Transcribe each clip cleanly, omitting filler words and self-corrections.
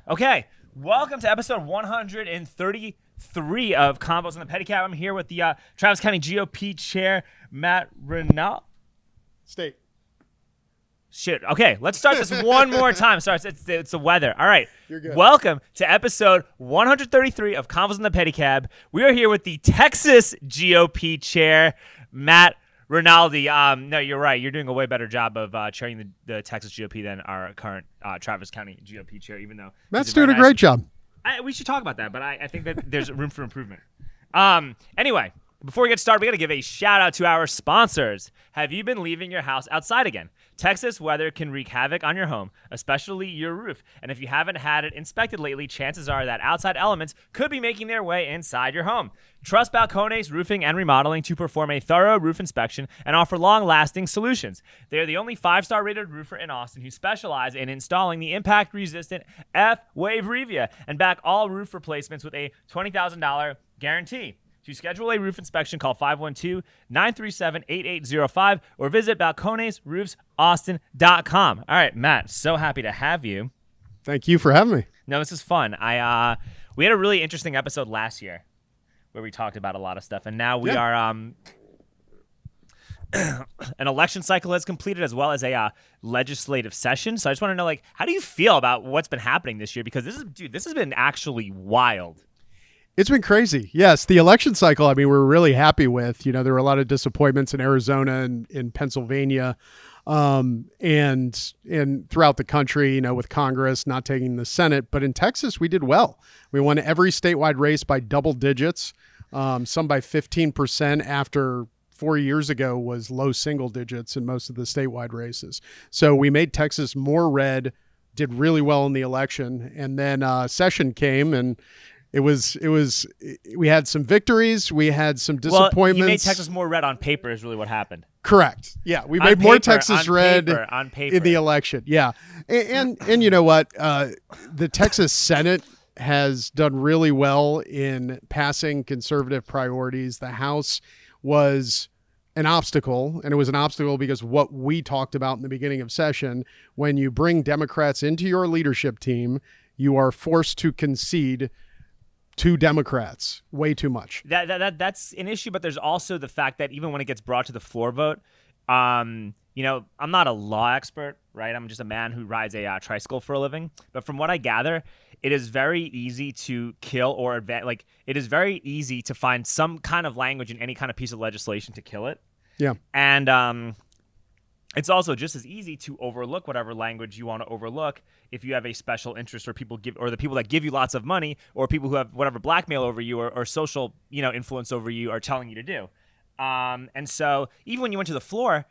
Okay, welcome to episode 133 of Convos on the Pedicab. I'm here with the Travis County GOP chair, Matt Rinaldi. State. Shit. Okay, let's start this one more time. Sorry, it's the weather. All right. You're good. Welcome to episode 133 of Convos on the Pedicab. We are here with the Texas GOP chair, Matt Rinaldi. No, you're right. You're doing a way better job of chairing the Texas GOP than our current Travis County GOP chair, even though Matt's doing a great job. We should talk about that, but I think that there's room for improvement. Anyway, before we get started, we got to give a shout out to our sponsors. Have you been leaving your house outside again? Texas weather can wreak havoc on your home, especially your roof. And if you haven't had it inspected lately, chances are that outside elements could be making their way inside your home. Trust Balcones Roofing and Remodeling to perform a thorough roof inspection and offer long-lasting solutions. They are the only 5-star rated roofer in Austin who specialize in installing the impact-resistant F-Wave Revia and back all roof replacements with a $20,000 guarantee. To schedule a roof inspection, call 512-937-8805 or visit balconesroofsaustin.com. All right, Matt, so happy to have you. Thank you for having me. No, this is fun. We had a really interesting episode last year where we talked about a lot of stuff, and now we are an election cycle has completed as well as a legislative session. So I just want to know, how do you feel about what's been happening this year? Because this has been actually wild. It's been crazy. Yes, the election cycle, we're really happy with. There were a lot of disappointments in Arizona and in Pennsylvania and throughout the country, with Congress not taking the Senate. But in Texas, we did well. We won every statewide race by double digits, some by 15% after 4 years ago was low single digits in most of the statewide races. So we made Texas more red, did really well in the election. And then session came and we had some victories. We had some disappointments. Well, you made Texas more red on paper is really what happened. Correct. Yeah. We made more Texas red in the election. Yeah. And you know what? The Texas Senate has done really well in passing conservative priorities. The House was an obstacle, and it was an obstacle because what we talked about in the beginning of session, when you bring Democrats into your leadership team, you are forced to concede to Democrats way too much. That's an issue, but there's also the fact that even when it gets brought to the floor vote, I'm not a law expert, right? I'm just a man who rides a tricycle for a living. But from what I gather, it is very easy to kill or it is very easy to find some kind of language in any kind of piece of legislation to kill it. Yeah. And it's also just as easy to overlook whatever language you want to overlook if you have a special interest or the people that give you lots of money or people who have whatever blackmail over you or social, influence over you are telling you to do. And so even when you went to the floor,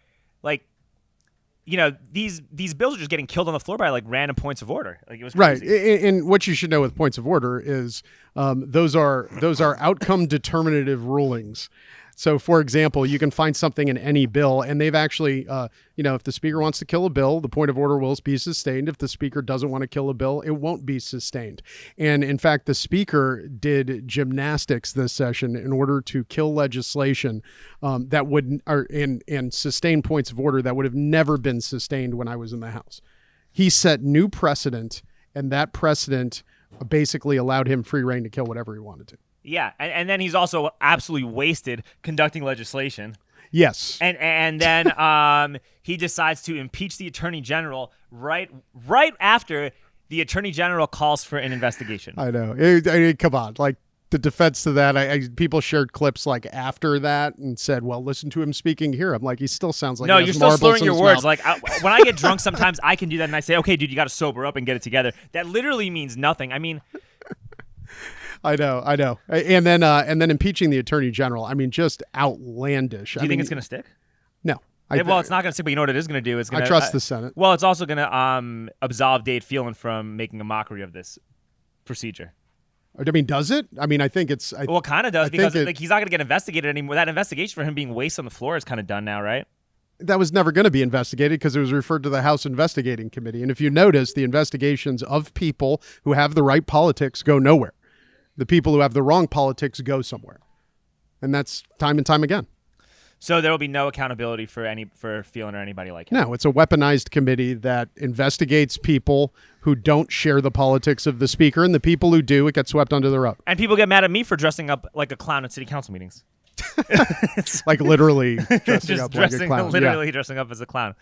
these bills are just getting killed on the floor by random points of order. It was crazy. Right. And what you should know with points of order is those are outcome determinative rulings. So, for example, you can find something in any bill, and they've actually, if the speaker wants to kill a bill, the point of order will be sustained. If the speaker doesn't want to kill a bill, it won't be sustained. And in fact, the speaker did gymnastics this session in order to kill legislation that would and sustain points of order that would have never been sustained when I was in the House. He set new precedent, and that precedent basically allowed him free reign to kill whatever he wanted to. Yeah, and then he's also absolutely wasted conducting legislation. Yes. And then he decides to impeach the Attorney General right after the Attorney General calls for an investigation. I know. Come on. The defense to that, people shared clips after that and said, well, listen to him speaking here. I'm like, he still sounds like no, he has you're still slurring your words. Mouth. When I get drunk, sometimes I can do that and I say, okay, dude, you got to sober up and get it together. That literally means nothing. I know. And then impeaching the Attorney General. just outlandish. Do you think it's going to stick? No. Well, it's not going to stick, but you know what it is going to do? It's going to. I trust the Senate. Well, it's also going to absolve Dade Phelan from making a mockery of this procedure. Does it? I think it's. Well, it kind of does because he's not going to get investigated anymore. That investigation for him being wasted on the floor is kind of done now, right? That was never going to be investigated because it was referred to the House Investigating Committee. And if you notice, the investigations of people who have the right politics go nowhere. The people who have the wrong politics go somewhere. And that's time and time again. So there will be no accountability for Phelan or anybody like him. No, it's a weaponized committee that investigates people who don't share the politics of the speaker, and the people who do, it gets swept under the rug. And people get mad at me for dressing up like a clown at city council meetings. Like literally dressing up like a clown. Literally dressing up as a clown.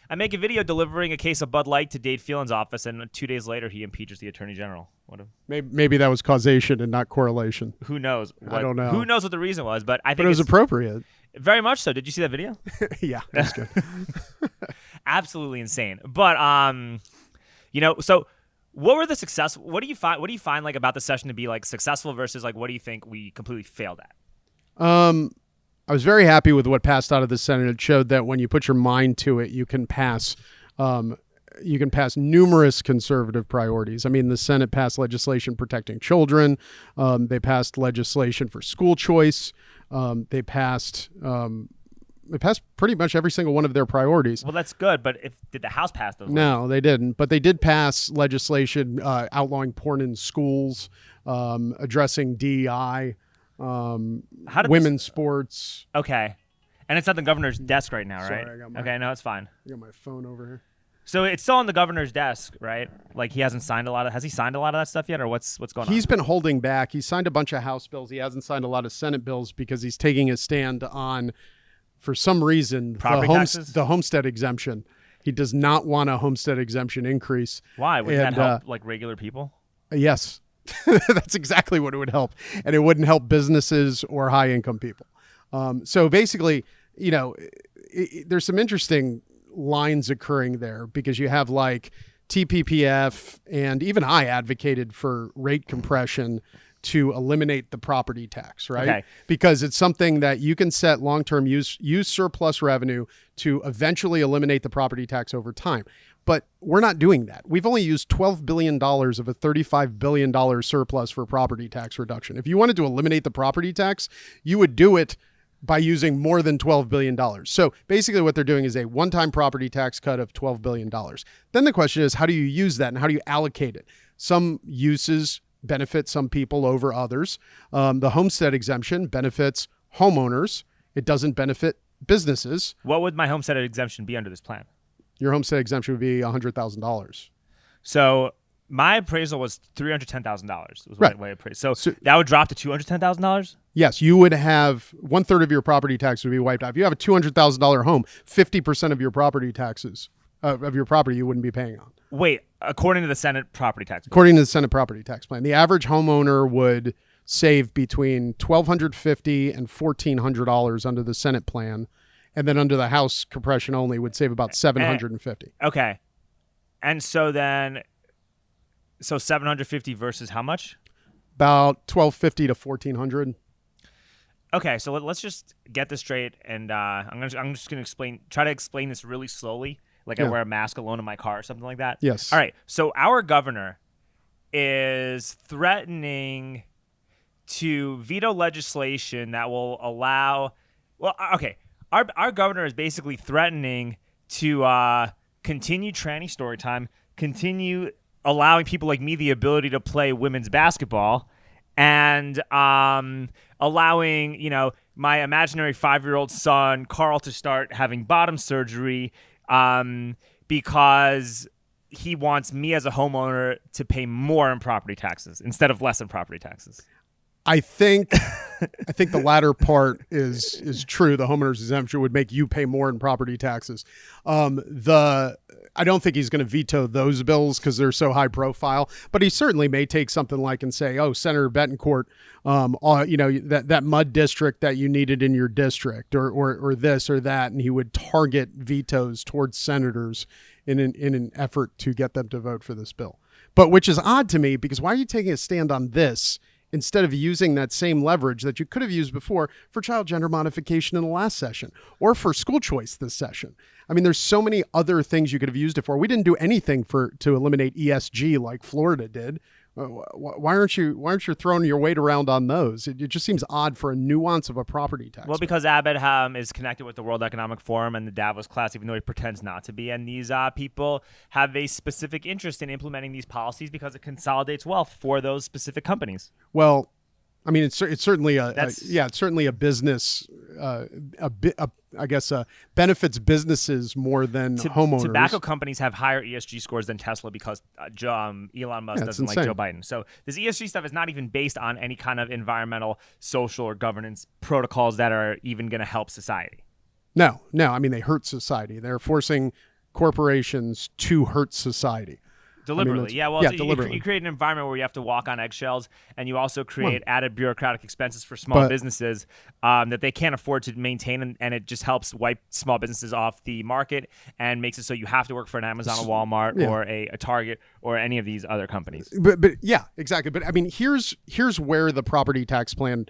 I make a video delivering a case of Bud Light to Dade Phelan's office, and 2 days later he impeaches the attorney general. Maybe that was causation and not correlation. Who knows? I don't know. Who knows what the reason was? But I think it was appropriate. Very much so. Did you see that video? Yeah, that's good. Absolutely insane. But so what were the success? What do you find like about the session to be like successful versus like what do you think we completely failed at? I was very happy with what passed out of the Senate. It showed that when you put your mind to it, you can pass numerous conservative priorities. I mean, the Senate passed legislation protecting children. They passed legislation for school choice. They passed pretty much every single one of their priorities. Well, that's good, but did the House pass those? No, they didn't. But they did pass legislation outlawing porn in schools, addressing DEI. Women's sports. Okay. And it's at the governor's desk right now, right? Sorry, okay, no, it's fine. I got my phone over here. So it's still on the governor's desk, right? Like he hasn't signed has he signed a lot of that stuff yet, or what's going on? He's been holding back. He signed a bunch of House bills. He hasn't signed a lot of Senate bills because he's taking a stand on, for some reason, the homestead exemption. He does not want a homestead exemption increase. Why? Would that help like regular people? Yes. That's exactly what it would help. And it wouldn't help businesses or high income people. So basically, there's some interesting lines occurring there because you have like TPPF, and even I advocated for rate compression to eliminate the property tax, right? Okay. Because it's something that you can set long-term use surplus revenue to eventually eliminate the property tax over time. But we're not doing that. We've only used $12 billion of a $35 billion surplus for property tax reduction. If you wanted to eliminate the property tax, you would do it by using more than $12 billion. So basically what they're doing is a one-time property tax cut of $12 billion. Then the question is, how do you use that and how do you allocate it? Some uses benefit some people over others. The homestead exemption benefits homeowners. It doesn't benefit businesses. What would my homestead exemption be under this plan? Your homestead exemption would be $100,000. So my appraisal was $310,000. Was right. Way appraised. So that would drop to $210,000. Yes, you would have 1/3 of your property tax would be wiped out. If you have a $200,000 home, 50% of your property taxes of your property you wouldn't be paying on. Wait, according to the Senate property tax plan. According to the Senate property tax plan, the average homeowner would save between $1,250 and $1,400 under the Senate plan. And then under the House compression only would save about $750. Okay. And so then, so $750 versus how much? About $1,250 to $1,400. Okay, so let's just get this straight, and I'm just gonna try to explain this really slowly, like I wear a mask alone in my car or something like that. Yes. All right. So our governor is threatening to veto legislation that will allow. Well, okay. Our governor is basically threatening to continue tranny story time, continue allowing people like me the ability to play women's basketball, and allowing, my imaginary 5-year-old son, Carl, to start having bottom surgery because he wants me as a homeowner to pay more in property taxes instead of less in property taxes. I think the latter part is true. The homeowner's exemption would make you pay more in property taxes. I don't think he's going to veto those bills because they're so high profile, but he certainly may take something like and say, oh, Senator Betancourt, that mud district that you needed in your district or this or that. And he would target vetoes towards senators in an effort to get them to vote for this bill. But which is odd to me because why are you taking a stand on this instead of using that same leverage that you could have used before for child gender modification in the last session or for school choice this session? I mean, there's so many other things you could have used it for. We didn't do anything to eliminate ESG like Florida did. Why aren't you throwing your weight around on those? It just seems odd for a nuance of a property tax. Well, because Abbott is connected with the World Economic Forum and the Davos class, even though he pretends not to be. And these people have a specific interest in implementing these policies because it consolidates wealth for those specific companies. Well, I mean, it's certainly it's certainly a business, benefits businesses more than homeowners. Tobacco companies have higher ESG scores than Tesla because Elon Musk doesn't like Joe Biden. So this ESG stuff is not even based on any kind of environmental, social, or governance protocols that are even going to help society. No. I mean, they hurt society. They're forcing corporations to hurt society. Deliberately, deliberately. You create an environment where you have to walk on eggshells, and you also create added bureaucratic expenses for small businesses that they can't afford to maintain, and it just helps wipe small businesses off the market and makes it so you have to work for an Amazon, a Walmart, or a Target, or any of these other companies. But yeah, exactly. But I mean, here's where the property tax plan,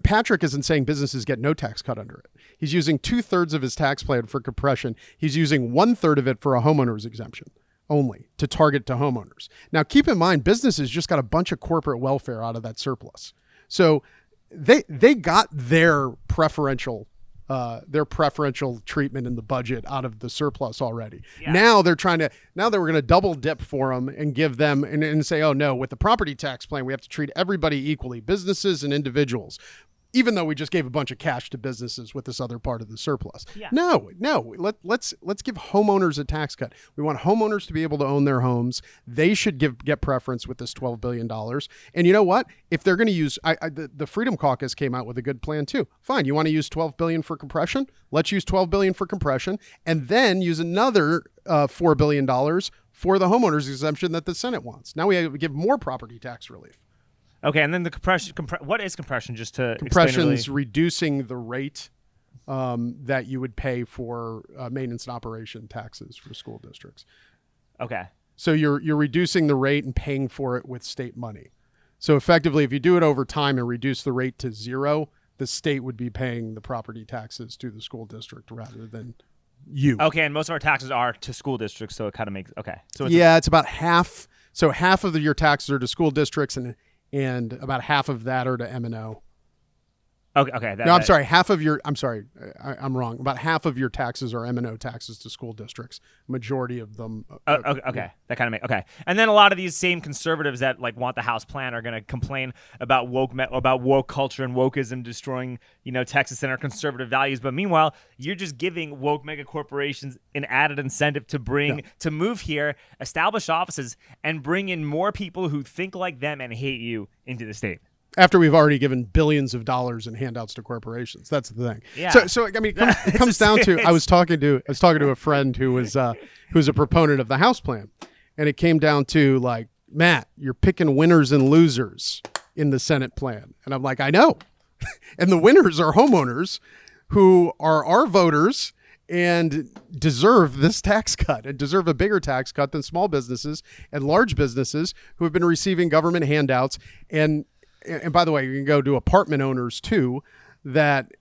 Patrick isn't saying businesses get no tax cut under it. He's using 2/3 of his tax plan for compression. He's using 1/3 of it for a homeowner's exemption only to target to homeowners. Now, keep in mind, businesses just got a bunch of corporate welfare out of that surplus. So they got their preferential treatment in the budget out of the surplus already. Yeah. Now they were going to double dip for them and give them and say, oh no, with the property tax plan, we have to treat everybody equally, businesses and individuals, even though we just gave a bunch of cash to businesses with this other part of the surplus. Yeah. No, let's give homeowners a tax cut. We want homeowners to be able to own their homes. They should get preference with this $12 billion. And you know what? If they're going to use, the Freedom Caucus came out with a good plan too. Fine, you want to use $12 billion for compression? Let's use $12 billion for compression, and then use another $4 billion for the homeowners exemption that the Senate wants. Now we give more property tax relief. Okay, and then the compression. What is compression? Just to compression's reducing the rate that you would pay for maintenance and operation taxes for school districts. Okay. So you're reducing the rate and paying for it with state money. So effectively, if you do it over time and reduce the rate to zero, the state would be paying the property taxes to the school district rather than you. Okay, and most of our taxes are to school districts, so it kind of makes So it's about half. So half of your taxes are to school districts, and about half of that are to M&O. Okay. I'm wrong. About half of your taxes are M&O taxes to school districts. Majority of them. Okay. That kind of makes And then a lot of these same conservatives that want the House plan are going to complain about woke culture and wokeism destroying Texas and our conservative values. But meanwhile, you're just giving woke mega corporations an added incentive to move here, establish offices, and bring in more people who think like them and hate you into the state. After we've already given billions of dollars in handouts to corporations, that's the thing. Yeah. So I mean, it comes down to I was talking to a friend who's a proponent of the House plan, and it came down to like, Matt, you're picking winners and losers in the Senate plan, and I'm like, I know, and the winners are homeowners who are our voters and deserve this tax cut and deserve a bigger tax cut than small businesses and large businesses who have been receiving government handouts. And by the way, you can go to apartment owners too that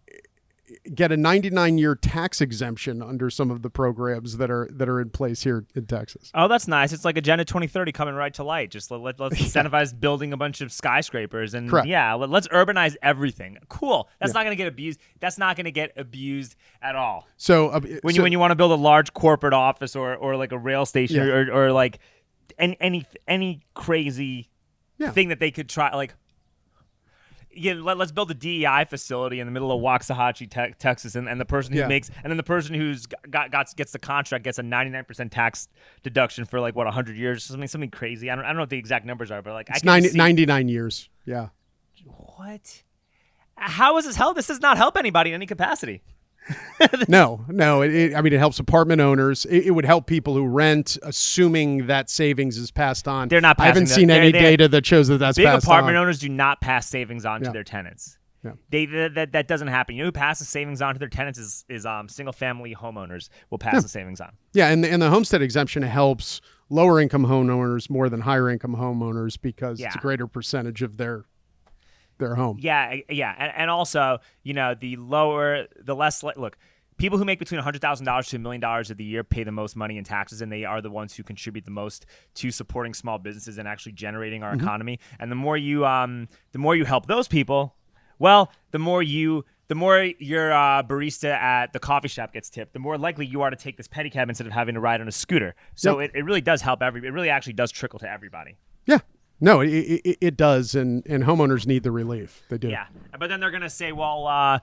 get a 99-year tax exemption under some of the programs that are in place here in Texas. Oh, that's nice. It's like Agenda 2030 coming right to light. Just let's incentivize building a bunch of skyscrapers and Correct. Let's urbanize everything. Cool. That's not going to get abused. That's not going to get abused at all. So when you want to build a large corporate office or like a rail station or like any crazy thing that they could try like. Yeah, let's build a DEI facility in the middle of Waxahachie, Texas, and the person who makes, and then the person who's gets the contract gets a 99% tax deduction for 100 years, something crazy. I don't know what the exact numbers are, but it's 99 years. Yeah. What? How is this help? This does not help anybody in any capacity. No. It helps apartment owners. It would help people who rent, assuming that savings is passed on. They're not. I haven't seen any data that shows that that's big passed apartment on. owners do not pass savings on to their tenants. Yeah. That doesn't happen. You know who passes savings on to their tenants is single family homeowners will pass the savings on. Yeah, and the homestead exemption helps lower income homeowners more than higher income homeowners because it's a greater percentage of their home. Yeah, and also, the less look, people who make between $100,000 to $1 million of the year pay the most money in taxes, and they are the ones who contribute the most to supporting small businesses and actually generating our economy. And the more you help those people, well, the more your barista at the coffee shop gets tipped, the more likely you are to take this pedicab instead of having to ride on a scooter. So it really does help it really actually does trickle to everybody. Yeah. No, it does, and homeowners need the relief. They do. Yeah, but then they're gonna say, well,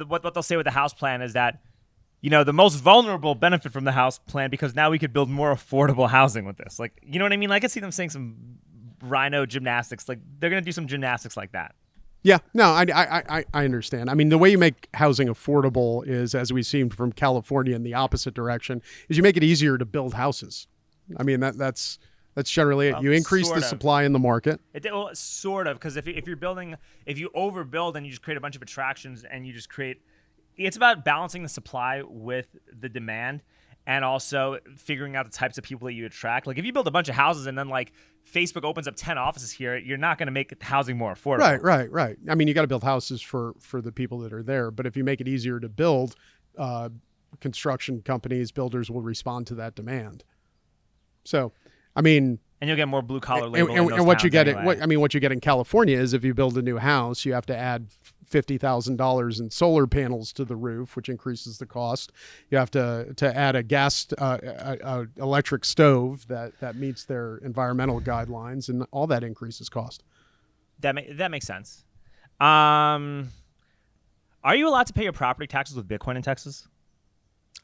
what they'll say with the House plan is that, the most vulnerable benefit from the House plan because now we could build more affordable housing with this. Like, you know what I mean? Like, I could see them saying some rhino gymnastics. Like, they're gonna do some gymnastics like that. Yeah, no, I understand. I mean, the way you make housing affordable is, as we've seen from California in the opposite direction, is you make it easier to build houses. I mean, that's generally it. You increase the supply in the market. Sort of, because if you overbuild and you just create a bunch of attractions and you just create, it's about balancing the supply with the demand. And also figuring out the types of people that you attract. Like if you build a bunch of houses and then like Facebook opens up 10 offices here, you're not going to make housing more affordable. Right. I mean, you got to build houses for the people that are there. But if you make it easier to build, construction companies, builders will respond to that demand. So, I mean, and you'll get more blue collar labor. And what you get, what you get in California is if you build a new house, you have to add $50,000 in solar panels to the roof, which increases the cost. You have to add a gas, electric stove that meets their environmental guidelines, and all that increases cost. That makes sense. Are you allowed to pay your property taxes with Bitcoin in Texas?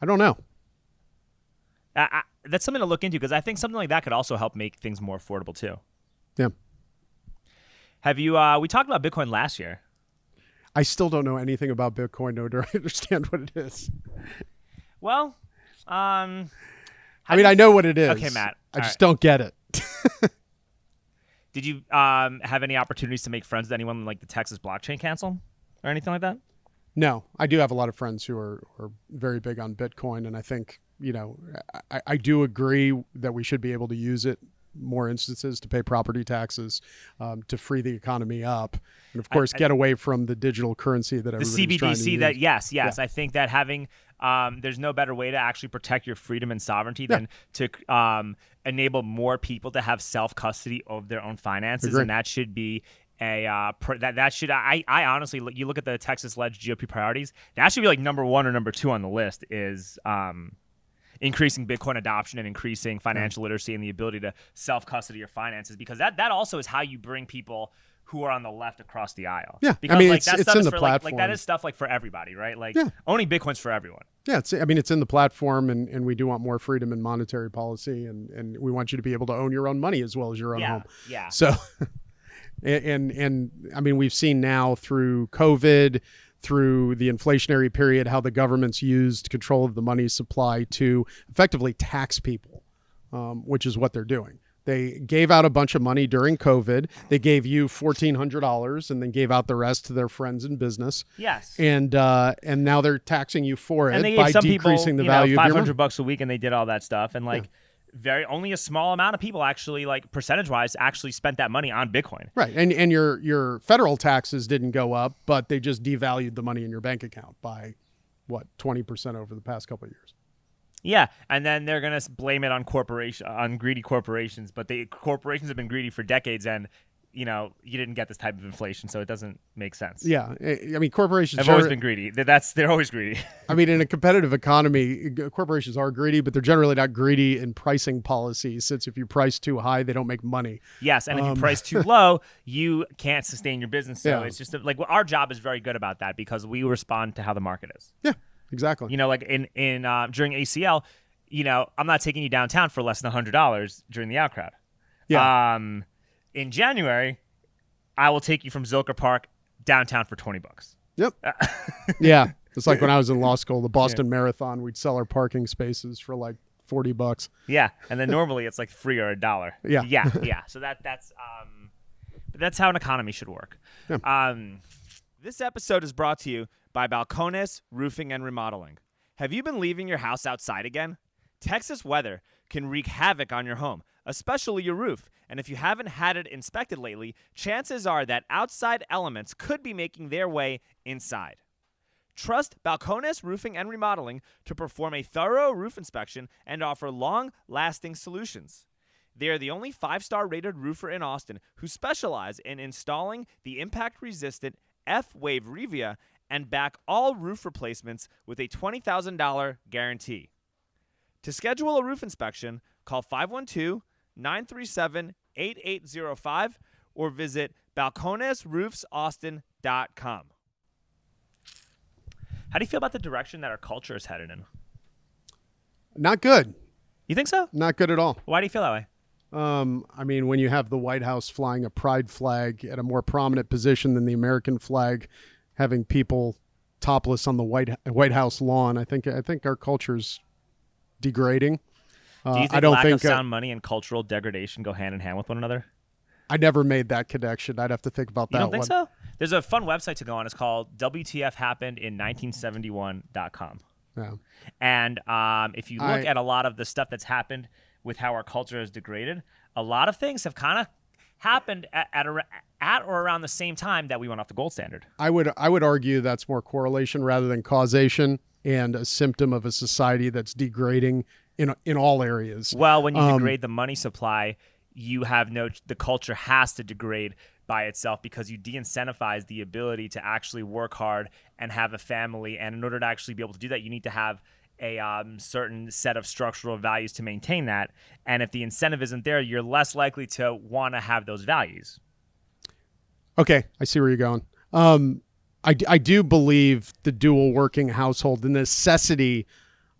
I don't know. That's something to look into because I think something like that could also help make things more affordable too. Yeah. Have you? We talked about Bitcoin last year. I still don't know anything about Bitcoin, nor do I understand what it is. Well, I know what it is. Okay, Matt. I just don't get it. Did you have any opportunities to make friends with anyone like the Texas Blockchain Council or anything like that? No, I do have a lot of friends who are very big on Bitcoin, and I think, I do agree that we should be able to use it more instances to pay property taxes, to free the economy up, and of course get away from the digital currency that everybody's trying to use. That yes. Yeah. I think that having there's no better way to actually protect your freedom and sovereignty than to enable more people to have self-custody of their own finances. Agreed. And that should be I honestly, you look at the Texas Lege GOP priorities, that should be like number 1 or number 2 on the list is increasing Bitcoin adoption and increasing financial literacy and the ability to self-custody your finances, because that also is how you bring people who are on the left across the aisle. Yeah, because it's in the platform. like that is stuff like for everybody, right? Like owning Bitcoin's for everyone. Yeah, it's in the platform, and we do want more freedom in monetary policy, and we want you to be able to own your own money as well as your own home. Yeah. So, and I mean, we've seen now through COVID, through the inflationary period, how the government's used control of the money supply to effectively tax people, which is what they're doing. They gave out a bunch of money during COVID. They gave you $1,400 and then gave out the rest to their friends in business. Yes. And now they're taxing you for it and by decreasing the value of your money. $500 a week, and they did all that stuff. And only a small amount of people actually, like percentage-wise, actually spent that money on Bitcoin. Right, and your federal taxes didn't go up, but they just devalued the money in your bank account by, 20% over the past couple of years. Yeah, and then they're gonna blame it on greedy corporations, but the corporations have been greedy for decades, and you didn't get this type of inflation, so it doesn't make sense. Yeah, I mean, corporations have always been greedy. They're always greedy. I mean, in a competitive economy, corporations are greedy, but they're generally not greedy in pricing policies, since if you price too high, they don't make money. Yes, and if you price too low, you can't sustain your business. So it's just our job is very good about that because we respond to how the market is. Yeah. Exactly. Like in during ACL, I'm not taking you downtown for less than $100 during the out crowd. Yeah. In January, I will take you from Zilker Park downtown for $20. Yep. Yeah. It's like when I was in law school, the Boston Marathon, we'd sell our parking spaces for like $40. Yeah, and then normally it's like free or $1. Yeah. Yeah. So that's how an economy should work. Yeah. This episode is brought to you by Balcones Roofing and Remodeling. Have you been leaving your house outside again? Texas weather can wreak havoc on your home, especially your roof. And if you haven't had it inspected lately, chances are that outside elements could be making their way inside. Trust Balcones Roofing and Remodeling to perform a thorough roof inspection and offer long-lasting solutions. They are the only 5-star rated roofer in Austin who specialize in installing the impact-resistant F-Wave Revia and back all roof replacements with a $20,000 guarantee. To schedule a roof inspection, call 512-937-8800 8805 or visit balconesroofsaustin.com. How do you feel about the direction that our culture is headed in? Not good. You think so? Not good at all. Why do you feel that way? I mean, when you have the White House flying a pride flag at a more prominent position than the American flag, having people topless on the White House lawn, I think our culture's degrading. Do you think I don't lack think of sound money and cultural degradation go hand in hand with one another? I never made that connection. I'd have to think about that. You don't think one. so? There's a fun website to go on. It's called WTFHappenedIn1971.com. Yeah. And if you look at a lot of the stuff that's happened with how our culture is degraded, a lot of things have kind of happened at or around the same time that we went off the gold standard. I would argue that's more correlation rather than causation, and a symptom of a society that's degrading in all areas. Well, when you degrade the money supply, you have the culture has to degrade by itself because you de-incentivize the ability to actually work hard and have a family. And in order to actually be able to do that, you need to have a certain set of structural values to maintain that. And if the incentive isn't there, you're less likely to want to have those values. Okay, I see where you're going. I do believe the dual working household, the necessity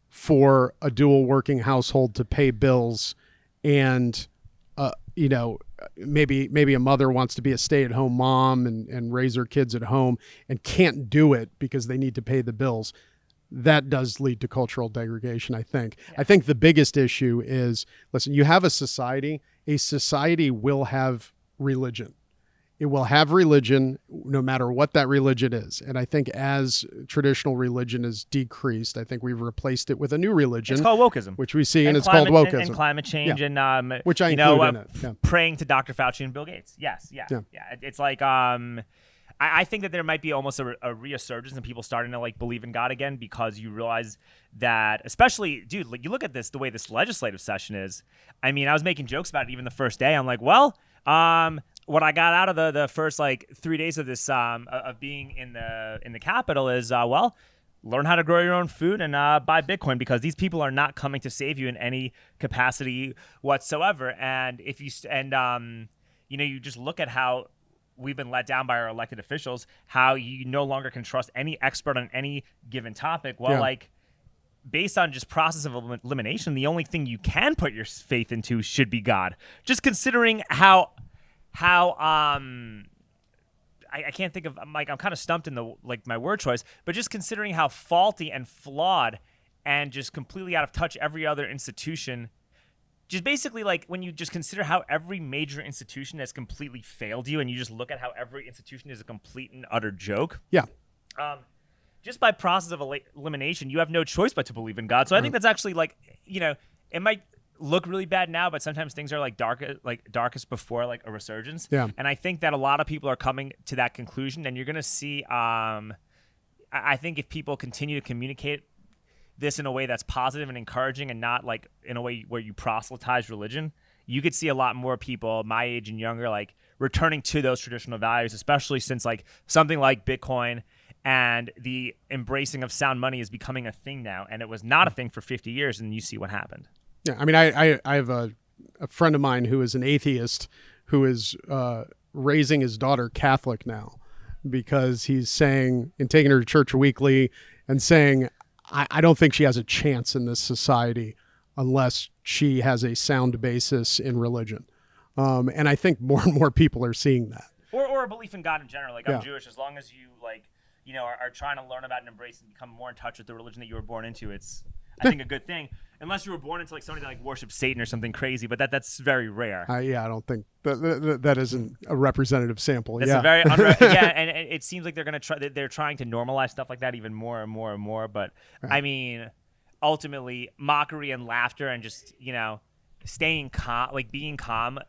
for a dual working household to pay bills, and maybe a mother wants to be a stay-at-home mom and raise her kids at home and can't do it because they need to pay the bills. That does lead to cultural degradation, I think. Yeah. I think the biggest issue is, listen, you have a society will have religion. It will have religion no matter what that religion is. And I think as traditional religion is decreased, I think we've replaced it with a new religion. It's called wokeism. Which we see, and it's called wokeism. And climate change, yeah. and which I include in it. Yeah. Praying to Dr. Fauci and Bill Gates. Yes, yeah. It's like I think that there might be almost a resurgence and people starting to like believe in God again because you realize that, especially, dude, like you look at this, the way this legislative session is. I mean, I was making jokes about it even the first day. I'm like, well, what I got out of the first like 3 days of this of being in the Capitol is learn how to grow your own food and buy Bitcoin, because these people are not coming to save you in any capacity whatsoever. And if you you just look at how we've been let down by our elected officials, how you no longer can trust any expert on any given topic. Well, like based on just process of elimination, the only thing you can put your faith into should be God. Just considering how I can't think of, I'm kind of stumped in my word choice, but just considering how faulty and flawed and just completely out of touch every other institution, just basically like when you just consider how every major institution has completely failed you and you just look at how every institution is a complete and utter joke. Yeah. Just by process of elimination, you have no choice but to believe in God. So I think that's actually it might look really bad now, but sometimes things are darkest before like a resurgence. Yeah. And I think that a lot of people are coming to that conclusion, and you're going to see, I think if people continue to communicate this in a way that's positive and encouraging and not like in a way where you proselytize religion, you could see a lot more people my age and younger like returning to those traditional values, especially since like something like Bitcoin and the embracing of sound money is becoming a thing now. And it was not a thing for 50 years, and you see what happened. Yeah, I mean, I have a friend of mine who is an atheist who is raising his daughter Catholic now, because he's saying and taking her to church weekly and saying, I don't think she has a chance in this society unless she has a sound basis in religion. And I think more and more people are seeing that. Or a belief in God in general. Like, I'm Jewish. As long as you are trying to learn about and embrace and become more in touch with the religion that you were born into, it's, I think, a good thing. Unless you were born into like somebody that like worships Satan or something crazy, but that's very rare. I don't think that isn't a representative sample. That's a very and it seems like they're trying to normalize stuff like that even more and more and more. But I mean, ultimately, mockery and laughter and just staying calm, like being calm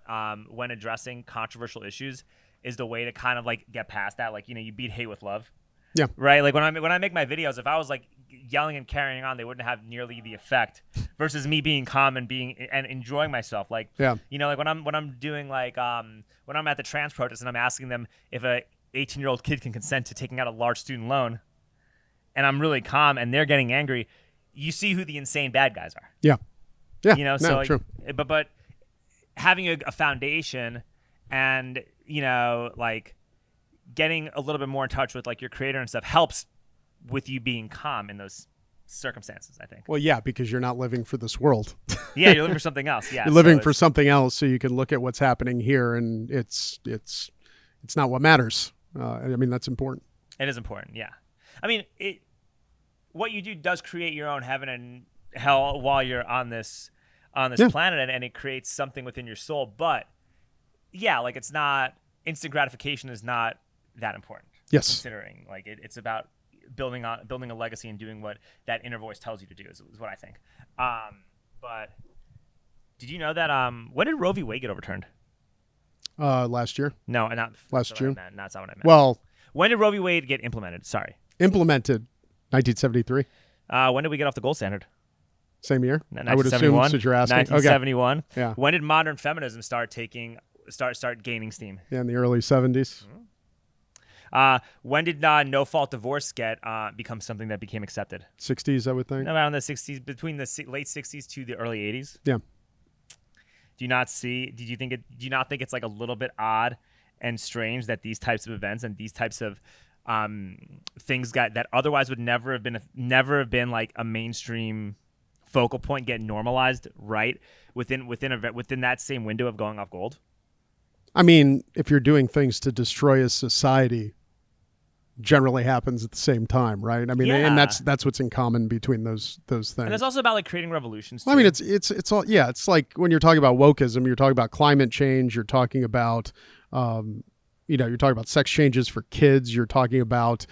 when addressing controversial issues is the way to kind of like get past that. Like you beat hate with love. Yeah. Right. Like when I make my videos, if I was like yelling and carrying on, they wouldn't have nearly the effect versus me being calm and enjoying myself. Like, like when I'm doing like when I'm at the trans protest and I'm asking them if a 18-year-old kid can consent to taking out a large student loan, and I'm really calm and they're getting angry, you see who the insane bad guys are. Yeah. Yeah. True. But having a foundation and, like getting a little bit more in touch with like your creator and stuff helps with you being calm in those circumstances, I think. Well, yeah, because you're not living for this world. Yeah, you're living for something else. Yeah, you're living for something else, so you can look at what's happening here, and it's not what matters. I mean, that's important. It is important. Yeah, I mean, what you do does create your own heaven and hell while you're on this planet, and it creates something within your soul. But yeah, like it's not instant gratification is not that important. Yes, considering like it's about building a legacy and doing what that inner voice tells you to do is what I think. But did you know that when did Roe v. Wade get overturned? Last year. No, not last June. That's not what I meant. Well, when did Roe v. Wade get implemented? Sorry. Implemented 1973. When did we get off the gold standard? Same year. I would assume since you're asking. 1971. Okay. Yeah. When did modern feminism start gaining steam? Yeah, in the early 70s. When did no fault divorce become something that became accepted? 60s, I would think. Around the 60s, between the late 60s to the early 80s. Yeah. Do you not think it's like a little bit odd and strange that these types of events and these types of things that otherwise would never have been like a mainstream focal point get normalized right within that same window of going off gold? I mean, if you're doing things to destroy a society, generally happens at the same time, right? I mean, and that's what's in common between those things. And it's also about like creating revolutions too. I mean, it's all, yeah, it's like when you're talking about wokeism, you're talking about climate change, you're talking about you're talking about sex changes for kids, you're talking about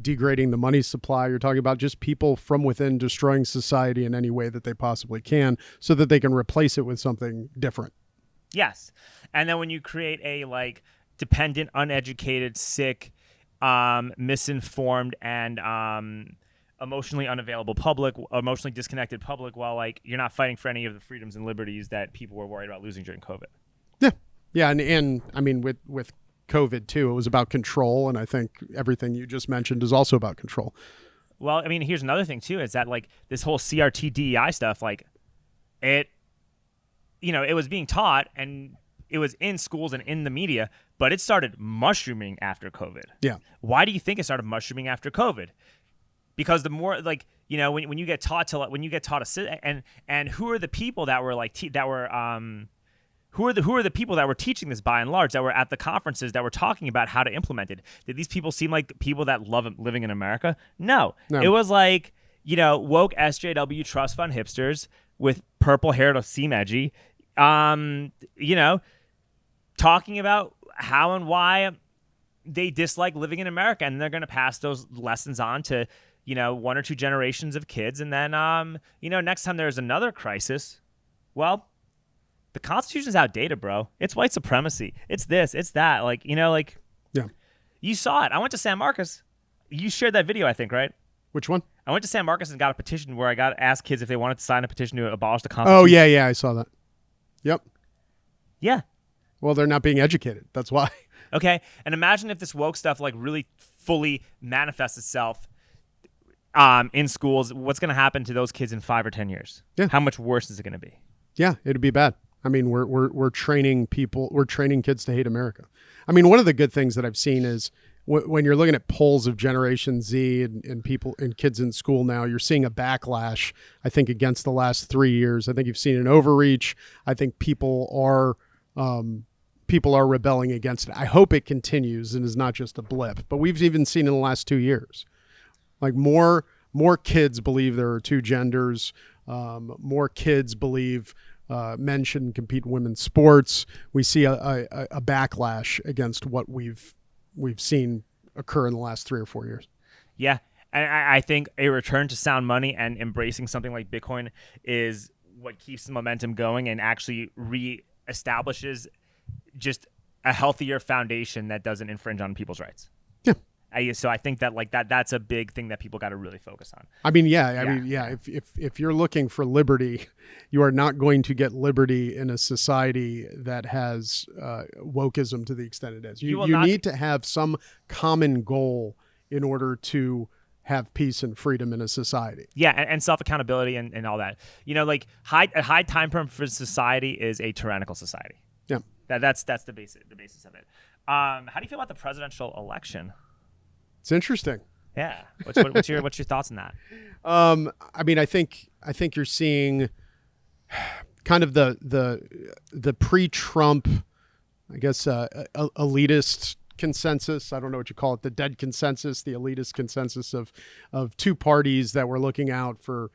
degrading the money supply, you're talking about just people from within destroying society in any way that they possibly can so that they can replace it with something different. Yes. And then when you create a like dependent, uneducated, sick, misinformed, and emotionally unavailable public, emotionally disconnected public, while like you're not fighting for any of the freedoms and liberties that people were worried about losing during COVID. Yeah. Yeah. And I mean, with COVID too, it was about control. And I think everything you just mentioned is also about control. Well, I mean, here's another thing too, is that like this whole CRT DEI stuff, like it was being taught and it was in schools and in the media, but it started mushrooming after COVID. Yeah. Why do you think it started mushrooming after COVID? Because the more like, when you get taught to sit and who are the people that were like, who are the people that were teaching this by and large, that were at the conferences that were talking about how to implement it? Did these people seem like people that love living in America? No. It was like, woke SJW trust fund hipsters with purple hair to seem edgy, talking about how and why they dislike living in America, and they're going to pass those lessons on to, one or two generations of kids. And then, next time there's another crisis, well, the Constitution's outdated, bro. It's white supremacy. It's this, it's that. Yeah. You saw it. I went to San Marcos. You shared that video, I think, right? Which one? I went to San Marcos and got a petition where I got asked kids if they wanted to sign a petition to abolish the Constitution. Oh, yeah, I saw that. Yep. Yeah. Well, they're not being educated. That's why. Okay. And imagine if this woke stuff like really fully manifests itself in schools. What's going to happen to those kids in 5 or 10 years? Yeah. How much worse is it going to be? Yeah, it'd be bad. I mean, we're training people. We're training kids to hate America. I mean, one of the good things that I've seen is when you're looking at polls of Generation Z and people and kids in school now, you're seeing a backlash, I think, against the last 3 years. I think you've seen an overreach. I think people are rebelling against it. I hope it continues and is not just a blip. But we've even seen in the last 2 years, like more kids believe there are two genders. More kids believe men shouldn't compete in women's sports. We see a backlash against what we've seen occur in the last 3 or 4 years. Yeah. And I think a return to sound money and embracing something like Bitcoin is what keeps the momentum going and actually reestablishes just a healthier foundation that doesn't infringe on people's rights. Yeah. So I think that that's a big thing that people got to really focus on. I mean, if you're looking for liberty, you are not going to get liberty in a society that has wokeism to the extent it is. You need to have some common goal in order to have peace and freedom in a society. Yeah, and self-accountability and all that. Like a high time frame for society is a tyrannical society. Yeah. That's the basis of it. How do you feel about the presidential election? It's interesting. Yeah. What's your thoughts on that? I mean, I think you're seeing kind of the pre-Trump, I guess, elitist consensus. I don't know what you call it, the dead consensus, the elitist consensus of two parties that were looking out for,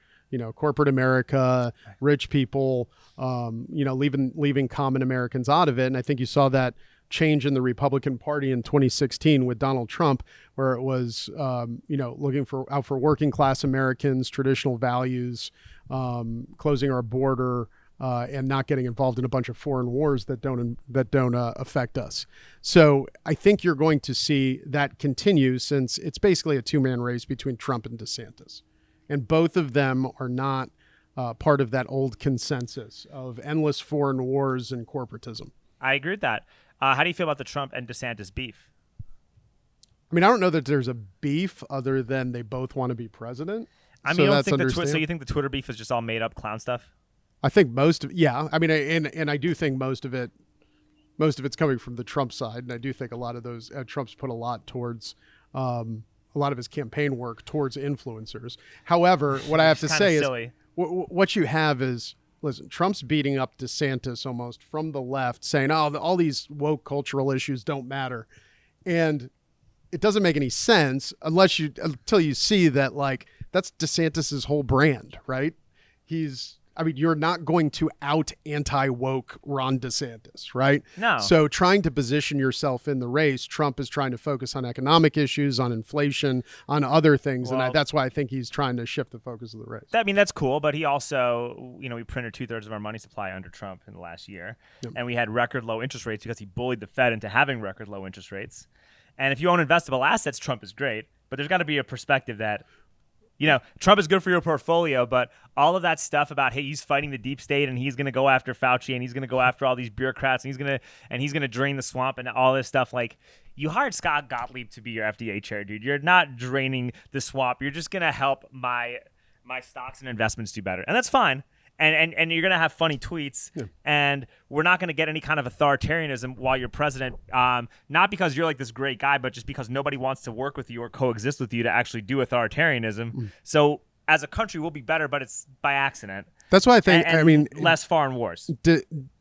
corporate America, rich people, leaving common Americans out of it. And I think you saw that change in the Republican Party in 2016 with Donald Trump, where it was, looking out for working class Americans, traditional values, closing our border, and not getting involved in a bunch of foreign wars that don't affect us. So I think you're going to see that continue, since it's basically a two-man race between Trump and DeSantis, and both of them are not part of that old consensus of endless foreign wars and corporatism. I agree with that. How do you feel about the Trump and DeSantis beef? I mean, I don't know that there's a beef other than they both want to be president. I mean, so you think the Twitter beef is just all made up clown stuff? I think I mean, and I do think most of it's coming from the Trump side, and I do think a lot of those Trump's put a lot towards a lot of his campaign work towards influencers. However, what I have to say is what you have is, listen, Trump's beating up DeSantis almost from the left, saying, "Oh, all these woke cultural issues don't matter," and it doesn't make any sense until you see that, like, that's DeSantis's whole brand, right? You're not going to out anti-woke Ron DeSantis, right? No. So trying to position yourself in the race, Trump is trying to focus on economic issues, on inflation, on other things. And that's why I think he's trying to shift the focus of the race. I mean, that's cool. But he also, we printed 2/3 of our money supply under Trump in the last year. Yep. And we had record low interest rates because he bullied the Fed into having record low interest rates. And if you own investable assets, Trump is great. But there's got to be a perspective that, Trump is good for your portfolio, but all of that stuff about, hey, he's fighting the deep state and he's going to go after Fauci and he's going to go after all these bureaucrats and he's going to drain the swamp and all this stuff. Like, you hired Scott Gottlieb to be your FDA chair, dude. You're not draining the swamp. You're just going to help my stocks and investments do better. And that's fine. And you're going to have funny tweets, and we're not going to get any kind of authoritarianism while you're president, not because you're like this great guy, but just because nobody wants to work with you or coexist with you to actually do authoritarianism. So as a country, we'll be better, but it's by accident. That's why I think, less foreign wars.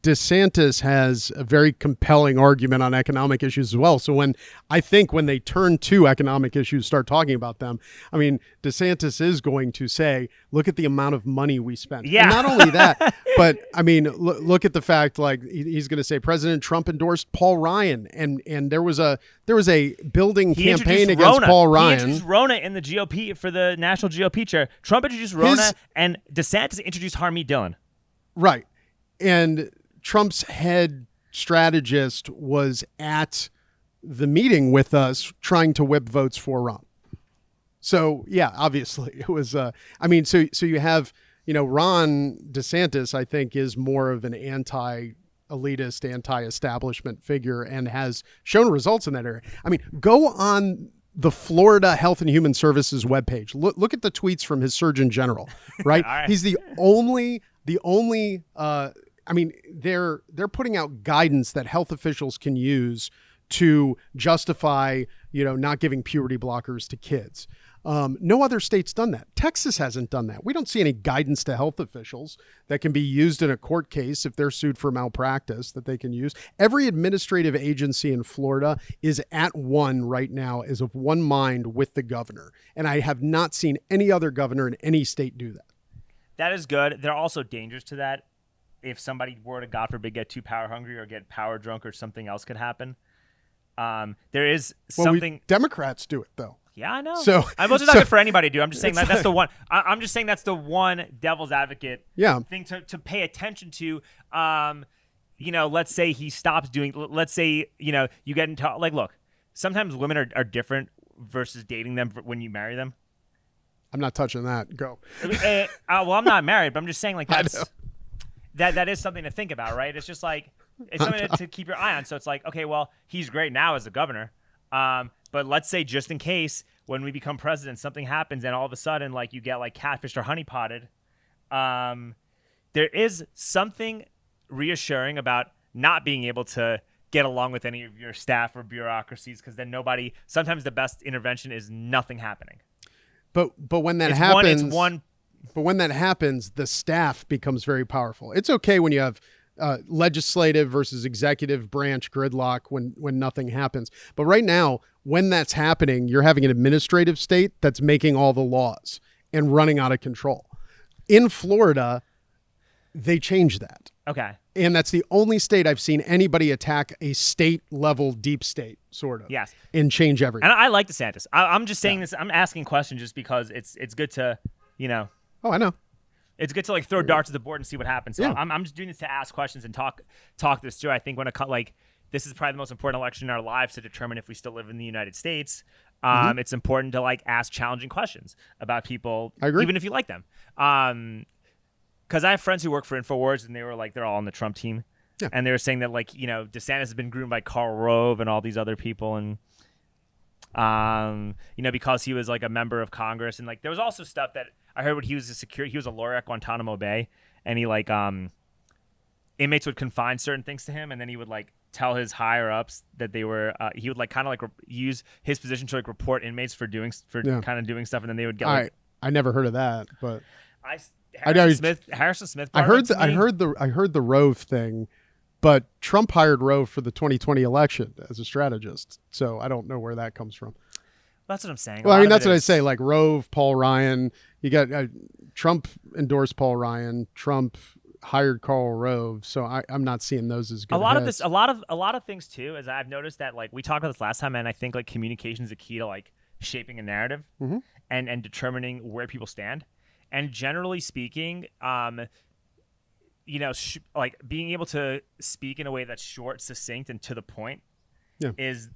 DeSantis has a very compelling argument on economic issues as well. So when they turn to economic issues, start talking about them, I mean, DeSantis is going to say, look at the amount of money we spent. Yeah. And not only that, but I mean, look at the fact, like, he's going to say President Trump endorsed Paul Ryan, and there was a building campaign against Paul Ryan. He introduced Rona in the GOP for the national GOP chair. Trump introduced Rona, and DeSantis introduced Harmeet Dillon. Right. And Trump's head strategist was at the meeting with us trying to whip votes for Ron. So, yeah, obviously it was, so you have, Ron DeSantis, I think, is more of an anti-elitist, anti-establishment figure and has shown results in that area. I mean, go on the Florida Health and Human Services webpage. Look at the tweets from his Surgeon General, right? Right. He's the only, they're putting out guidance that health officials can use to justify, not giving puberty blockers to kids. No other state's done that. Texas hasn't done that. We don't see any guidance to health officials that can be used in a court case if they're sued for malpractice that they can use. Every administrative agency in Florida is at one right now, is of one mind with the governor. And I have not seen any other governor in any state do that. That is good. There are also dangers to that. If somebody were to, God forbid, get too power hungry or get power drunk, or something else could happen. There is something. Democrats do it, though. Yeah, I know. So I'm not good for anybody to do. I'm just saying that's the one. I'm just saying that's the one devil's advocate thing to pay attention to. Let's say he stops doing. Let's say you get into, like, look. Sometimes women are different versus dating them when you marry them. I'm not touching that. Go. Well, I'm not married, but I'm just saying, like, that is something to think about, right? It's just like, it's something to keep your eye on. So it's like, okay, well, he's great now as a governor. But let's say just in case when we become president, something happens and all of a sudden like you get like catfished or honeypotted, there is something reassuring about not being able to get along with any of your staff or bureaucracies, because then sometimes the best intervention is nothing happening. But when that But when that happens, the staff becomes very powerful. It's okay when you have legislative versus executive branch gridlock when nothing happens. But right now, when that's happening, you're having an administrative state that's making all the laws and running out of control. In Florida, they changed that. Okay. And that's the only state I've seen anybody attack a state level deep state, sort of. Yes. And change everything. And I like DeSantis. I'm just saying this. I'm asking questions just because it's good to, Oh, I know. It's good to like throw darts at the board and see what happens. So Yeah. I'm just doing this to ask questions and talk this through. I think when this is probably the most important election in our lives to determine if we still live in the United States. It's important to like ask challenging questions about people, I agree. even if you like them. Because I have friends who work for InfoWars and they're all on the Trump team. Yeah. And they were saying that DeSantis has been groomed by Karl Rove and all these other people. And, because he was like a member of Congress. And like, there was also stuff that I heard when he was a lawyer at Guantanamo Bay, and he like, inmates would confine certain things to him. And then he would like tell his higher ups that they were, he would like kind of like use his position to like report inmates for kind of doing stuff. And then they would get I never heard of that, but Harrison Smith. I heard the Rove thing, but Trump hired Rove for the 2020 election as a strategist. So I don't know where that comes from. That's what I'm saying. Well, I mean, that's what I say. Like Rove, Paul Ryan. You got Trump endorsed Paul Ryan. Trump hired Karl Rove. So I'm not seeing those as good. A lot of things too, as I've noticed that like we talked about this last time, and I think like communication is a key to like shaping a narrative and determining where people stand. And generally speaking, like being able to speak in a way that's short, succinct, and to the point is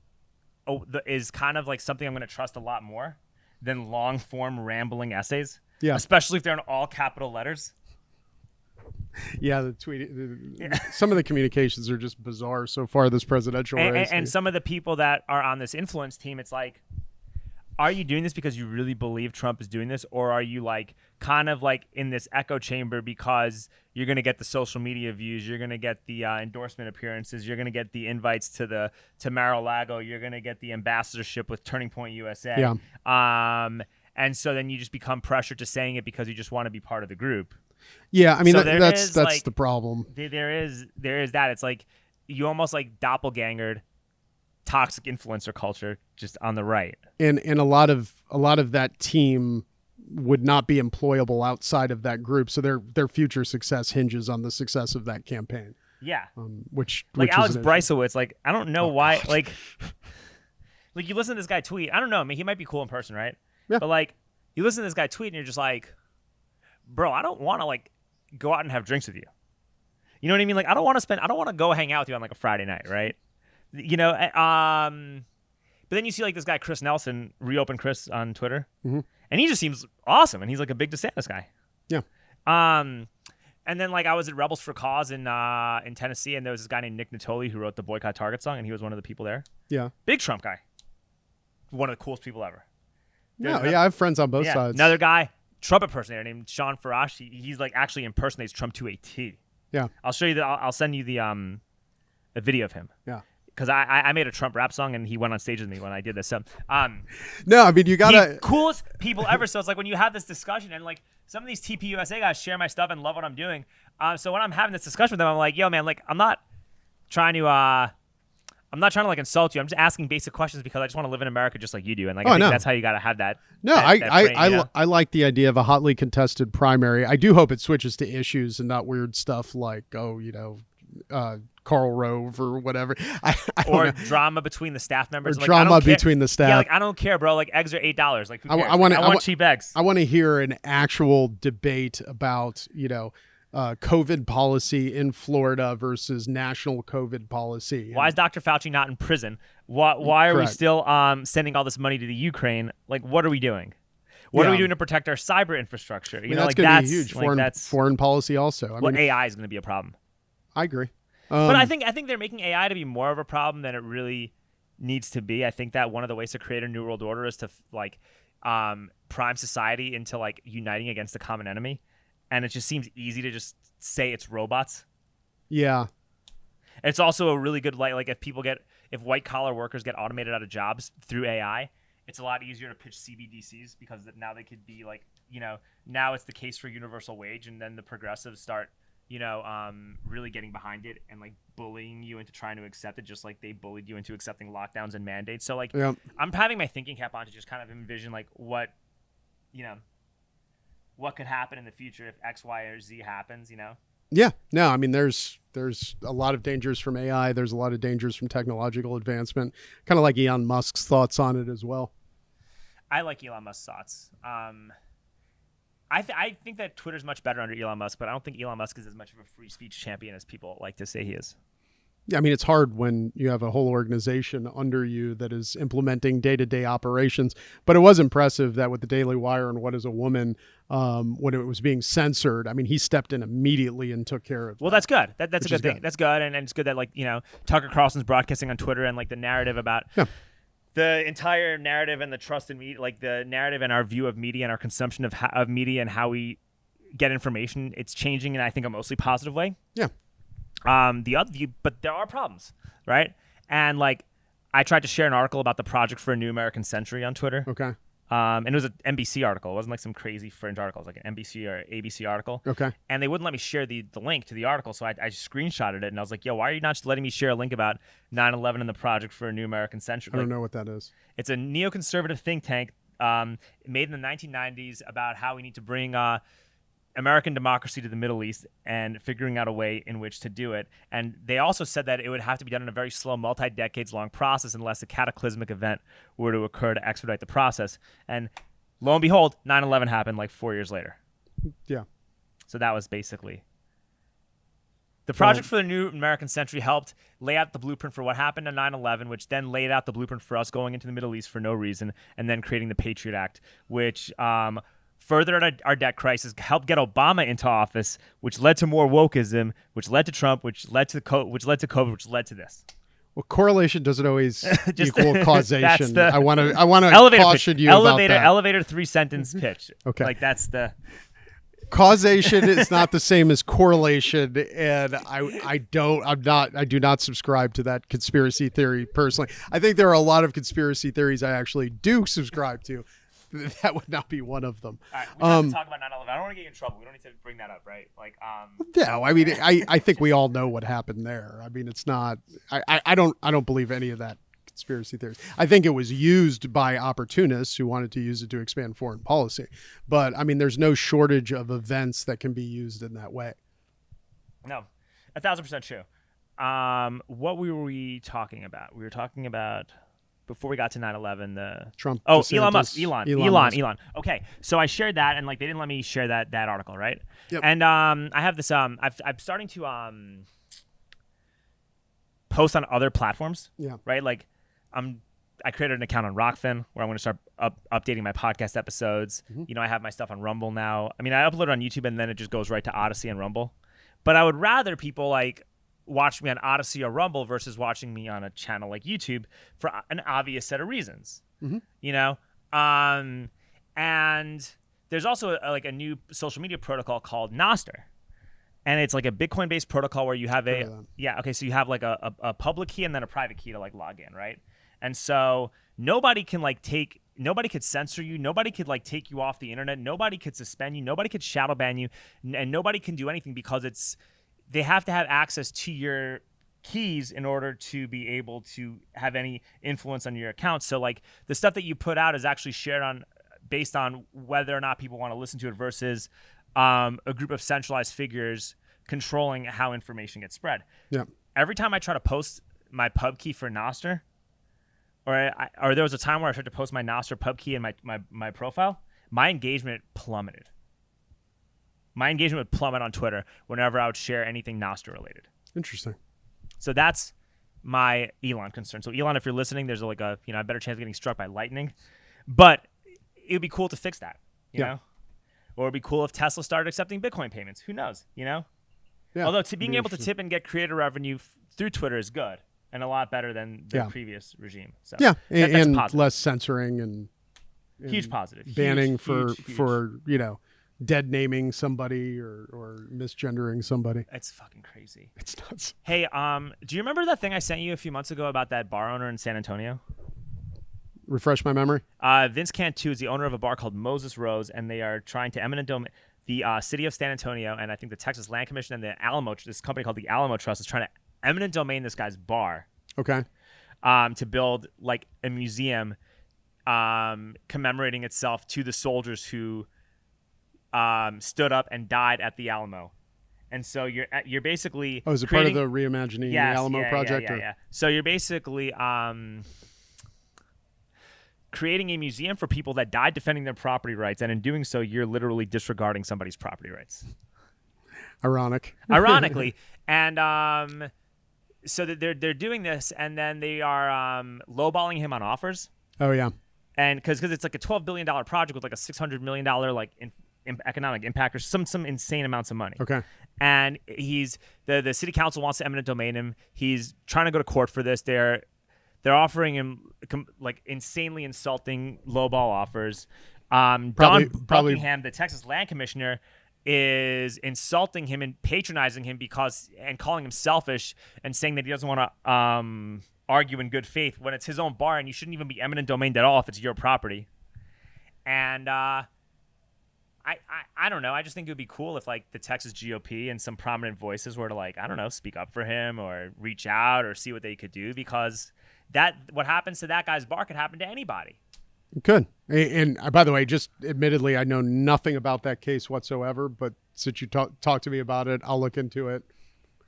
kind of like something I'm going to trust a lot more than long form rambling essays. Yeah. Especially if they're in all capital letters. Yeah, some of the communications are just bizarre so far this presidential race. And some of the people that are on this influence team, it's like, are you doing this because you really believe Trump is doing this, or are you like kind of like in this echo chamber because you're going to get the social media views, you're going to get the endorsement appearances, you're going to get the invites to Mar-a-Lago, you're going to get the ambassadorship with Turning Point USA. Yeah. And so then you just become pressured to saying it because you just want to be part of the group. Yeah, I mean, so that's like, the problem. There is that. It's like you almost like doppelgangered toxic influencer culture just on the right. And a lot of that team would not be employable outside of that group. So their future success hinges on the success of that campaign. Yeah. Which Alex Brycewicz, like, I don't know why, like you listen to this guy tweet. I don't know. I mean, he might be cool in person, right? Yeah. But like, you listen to this guy tweet and you're just like, bro, I don't want to like go out and have drinks with you. You know what I mean? Like, I don't want to go hang out with you on like a Friday night, right? But then you see like this guy Chris Nelson, reopen Chris on Twitter, and he just seems awesome, and he's like a big DeSantis guy. Yeah. And then like I was at Rebels for Cause in Tennessee, and there was this guy named Nick Natoli who wrote the Boycott Target song, and he was one of the people there. Yeah. Big Trump guy. One of the coolest people ever. I have friends on both sides. Another guy, Trump impersonator named Sean Farash. He's like actually impersonates Trump to a T. Yeah. I'll show you I'll send you the video of him. Yeah. Because I made a Trump rap song and he went on stage with me when I did this. So, no, I mean, you gotta coolest people ever. So it's like when you have this discussion and like some of these TPUSA guys share my stuff and love what I'm doing. So when I'm having this discussion with them, I'm like, yo, man, like I'm not trying to like insult you. I'm just asking basic questions because I just want to live in America just like you do. And like I think that's how you gotta have that. No, I like the idea of a hotly contested primary. I do hope it switches to issues and not weird stuff like Karl Rove or whatever. Or drama between the staff members. Or like, drama between the staff. Yeah, like I don't care, bro. Like eggs are $8. Like who cares? I want cheap eggs. I want to hear an actual debate about COVID policy in Florida versus national COVID policy. Why is Dr. Fauci not in prison? Why are we still sending all this money to the Ukraine? Like, what are we doing? What are we doing to protect our cyber infrastructure? That's going to be huge. Foreign policy also. AI is going to be a problem. I agree. But I think they're making AI to be more of a problem than it really needs to be. I think that one of the ways to create a new world order is to prime society into like uniting against a common enemy, and it just seems easy to just say it's robots. Yeah. It's also a really good like if white collar workers get automated out of jobs through AI, it's a lot easier to pitch CBDCs because now they could be like, now it's the case for universal wage, and then the progressives start, really getting behind it and like bullying you into trying to accept it, just like they bullied you into accepting lockdowns and mandates. So like, I'm having my thinking cap on to just kind of envision like what could happen in the future if X, Y, or Z happens, Yeah, no, I mean, there's a lot of dangers from AI. There's a lot of dangers from technological advancement. Kind of like Elon Musk's thoughts on it as well. I like Elon Musk's thoughts. I think that Twitter's much better under Elon Musk, but I don't think Elon Musk is as much of a free speech champion as people like to say he is. Yeah, I mean, it's hard when you have a whole organization under you that is implementing day-to-day operations. But it was impressive that with the Daily Wire and What is a Woman, when it was being censored, I mean, he stepped in immediately and took care of it. Well, that's good. That's a good thing. That's good. And it's good that, like, Tucker Carlson's broadcasting on Twitter, and, like, the narrative about the entire narrative and the trust in media, like the narrative and our view of media and our consumption of media and how we get information, it's changing in, I think, a mostly positive way. Yeah. But there are problems, right? And like, I tried to share an article about the Project for a New American Century on Twitter. Okay. And it was an NBC article. It wasn't like some crazy fringe article. It was like an NBC or ABC article. Okay. And they wouldn't let me share the link to the article, so I screenshotted it, and I was like, yo, why are you not just letting me share a link about 9/11 and the Project for a New American Century? I don't know what that is. It's a neoconservative think tank made in the 1990s about how we need to bring American democracy to the Middle East and figuring out a way in which to do it. And they also said that it would have to be done in a very slow, multi-decades-long process unless a cataclysmic event were to occur to expedite the process. And lo and behold, 9/11 happened like 4 years later. Yeah. So that was basically... The Project for the New American Century helped lay out the blueprint for what happened on 9/11, which then laid out the blueprint for us going into the Middle East for no reason, and then creating the Patriot Act, which... furthered our debt crisis, helped get Obama into office, which led to more wokeism, which led to Trump, which led to COVID, which led to this. Well, correlation doesn't always equal causation. I want to caution you about that. Elevator 3-sentence pitch. Okay. Like that's the... Causation is not the same as correlation, and I do not subscribe to that conspiracy theory personally. I think there are a lot of conspiracy theories I actually do subscribe to. That would not be one of them. All right, we have to talk about 9/11. I don't want to get you in trouble. We don't need to bring that up, right? Like, no, I mean, I think we all know what happened there. I mean, it's not. I don't believe any of that conspiracy theories. I think it was used by opportunists who wanted to use it to expand foreign policy. But I mean, there's no shortage of events that can be used in that way. No, 1,000% true. What were we talking about? We were talking about. Before we got to 9/11, the Trump. Oh, DeSantis, Elon Musk. Musk. Elon. Okay, so I shared that, and like they didn't let me share that article, right? Yep. And I have this. I'm starting to post on other platforms. Yeah. Right. Like I created an account on Rockfin where I'm going to start updating my podcast episodes. Mm-hmm. I have my stuff on Rumble now. I mean, I upload it on YouTube, and then it just goes right to Odyssey and Rumble. But I would rather people like watch me on Odyssey or Rumble versus watching me on a channel like YouTube for an obvious set of reasons. Mm-hmm. And there's also a new social media protocol called Nostr, and it's like a Bitcoin based protocol where you have so you have like a public key and then a private key to like log in, right? And so nobody could censor you, nobody could like take you off the internet, nobody could suspend you, nobody could shadow ban you, and nobody can do anything because they have to have access to your keys in order to be able to have any influence on your account. So like the stuff that you put out is actually shared based on whether or not people want to listen to it versus a group of centralized figures controlling how information gets spread. Yeah. Every time I try to post my pub key for Nostr, or there was a time where I tried to post my Nostr pub key in my profile, my engagement plummeted. My engagement would plummet on Twitter whenever I would share anything Nostr related. Interesting. So that's my Elon concern. So Elon, if you're listening, there's a better chance of getting struck by lightning. But it would be cool to fix that, you know? Or it'd be cool if Tesla started accepting Bitcoin payments. Who knows, Yeah. Although being able to tip and get creator revenue through Twitter is good. and a lot better than the Yeah. previous regime. So Yeah, that's and positive. less censoring and Huge positive. banning Huge. for dead naming somebody or misgendering somebody. It's fucking crazy. It's nuts. Hey, do you remember that thing I sent you a few months ago about that bar owner in San Antonio? Refresh my memory. Vince Cantu is the owner of a bar called Moses Rose, and they are trying to eminent domain. The city of San Antonio and I think the Texas Land Commission and the Alamo, this company called the Alamo Trust, is trying to eminent domain this guy's bar. Okay. To build like a museum commemorating itself to the soldiers who stood up and died at the Alamo. And so you're basically is it part of the reimagining the Alamo project? Yeah. So you're basically creating a museum for people that died defending their property rights, and in doing so, you're literally disregarding somebody's property rights. Ironically, and so that they're doing this, and then they are lowballing him on offers. Oh yeah, and because it's like a $12 billion project with like a $600 million like economic impact or some insane amounts of money. Okay. And he's the city council wants to eminent domain him. He's trying to go to court for this. They're offering him like insanely insulting lowball offers. Don Buckingham, the Texas Land Commissioner, is insulting him and patronizing him and calling him selfish and saying that he doesn't want to argue in good faith when it's his own bar and you shouldn't even be eminent domained at all if it's your property. And I don't know. I just think it would be cool if like the Texas GOP and some prominent voices were to like, I don't know, speak up for him or reach out or see what they could do, because that what happens to that guy's bar could happen to anybody. Good. And by the way, just admittedly, I know nothing about that case whatsoever, but since you talk to me about it, I'll look into it.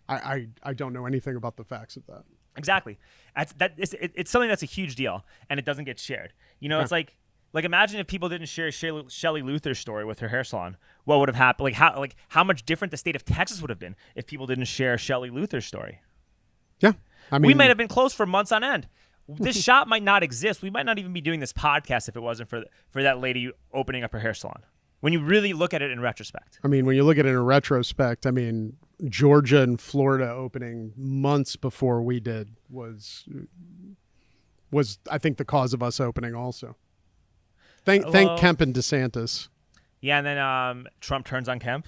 I don't know anything about the facts of that. Exactly. It's something that's a huge deal, and it doesn't get shared. You know, it's like imagine if people didn't share Shelley Luther's story with her hair salon. What would have happened? How much different the state of Texas would have been if people didn't share Shelley Luther's story. Yeah. I mean, we might have been closed for months on end. This shop might not exist. We might not even be doing this podcast if it wasn't for that lady opening up her hair salon. When you really look at it in retrospect. I mean, when you look at it in retrospect, I mean, Georgia and Florida opening months before we did was I think the cause of us opening also. Thank Kemp and DeSantis. Yeah, and then Trump turns on Kemp,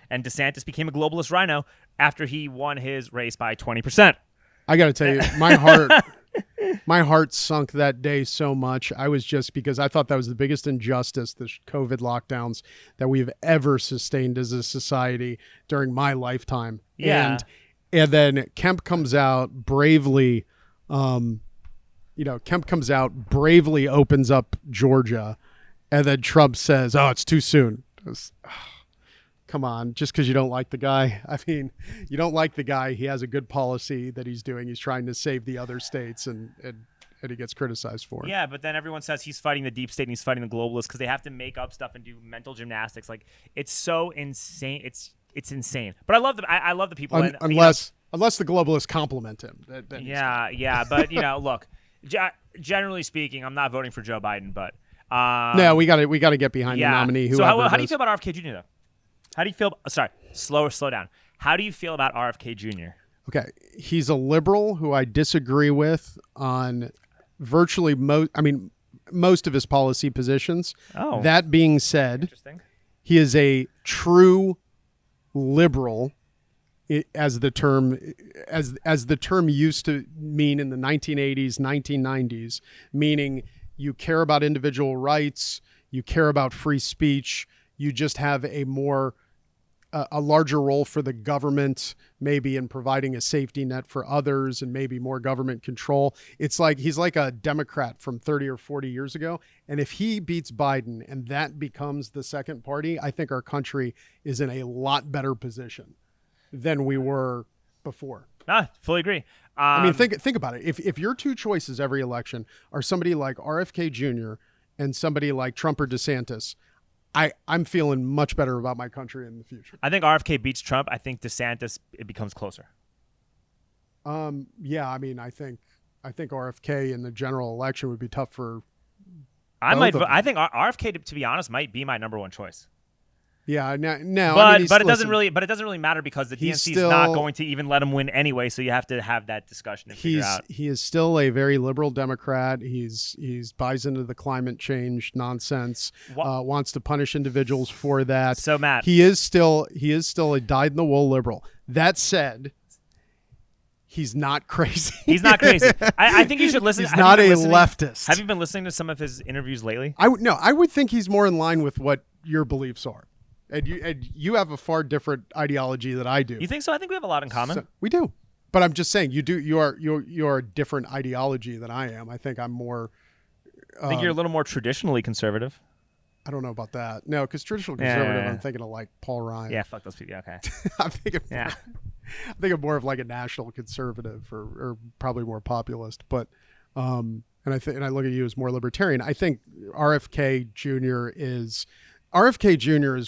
and DeSantis became a globalist rhino after he won his race by 20%. I got to tell you, my heart sunk that day so much. I was just because I thought that was the biggest injustice, the COVID lockdowns that we've ever sustained as a society during my lifetime. Yeah. And then Kemp comes out bravely, opens up Georgia, and then Trump says, "Oh, it's too soon." Come on, just because you don't like the guy. I mean, you don't like the guy. He has a good policy that he's doing. He's trying to save the other states, and he gets criticized for it. Yeah, but then everyone says he's fighting the deep state and he's fighting the globalists because they have to make up stuff and do mental gymnastics. Like, it's so insane. It's insane. But I love the people. Unless the globalists compliment him. Then yeah. But look, generally speaking, I'm not voting for Joe Biden. But no, we got to get behind the nominee. So how do you feel about RFK Jr. though? How do you feel? Sorry, slow down. How do you feel about RFK Jr.? Okay, he's a liberal who I disagree with on virtually most of his policy positions. Oh, that being said, interesting. He is a true liberal, as the term used to mean in the 1980s, 1990s, meaning you care about individual rights, you care about free speech. You just have a larger role for the government, maybe in providing a safety net for others and maybe more government control. It's like he's like a Democrat from 30 or 40 years ago. And if he beats Biden and that becomes the second party, I think our country is in a lot better position than we were before. Fully agree. I mean, think about it. If your two choices every election are somebody like RFK Jr. and somebody like Trump or DeSantis, I'm feeling much better about my country in the future. I think RFK beats Trump. I think DeSantis, it becomes closer. Yeah, I mean, I think RFK in the general election would be tough for. I think RFK, to be honest, might be my number one choice. Yeah, no, but it doesn't really matter because the DNC is not going to even let him win anyway. So you have to have that discussion and figure out. He is still a very liberal Democrat. He's buys into the climate change nonsense. Wants to punish individuals for that. So Matt, he is still a dyed-in-the-wool liberal. That said, he's not crazy. He's not crazy. I think you should listen. He's not a leftist. Have you been listening to some of his interviews lately? I would think he's more in line with what your beliefs are. And you have a far different ideology than I do. You think so? I think we have a lot in common. So, we do. But I'm just saying you are a different ideology than I am. I think I'm more I think you're a little more traditionally conservative. I don't know about that. No, because traditional conservative, I'm thinking of like Paul Ryan. Yeah, fuck those people. Okay. I'm thinking more of like a national conservative or probably more populist. But and I look at you as more libertarian. I think RFK Jr. is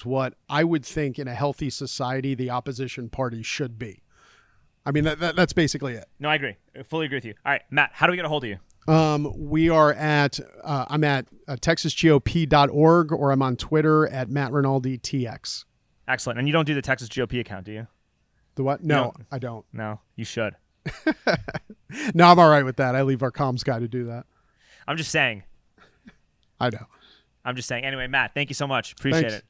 what I would think in a healthy society the opposition party should be. I mean, that's basically it. No, I agree. I fully agree with you. All right, Matt, how do we get a hold of you? We are at I'm at TexasGOP.org, or I'm on Twitter at Matt Rinaldi TX. Excellent. And you don't do the Texas GOP account, do you? The what? No, I don't. No, you should. No, I'm all right with that. I leave our comms guy to do that. I'm just saying. I know. I'm just saying. Anyway, Matt, thank you so much. Appreciate it.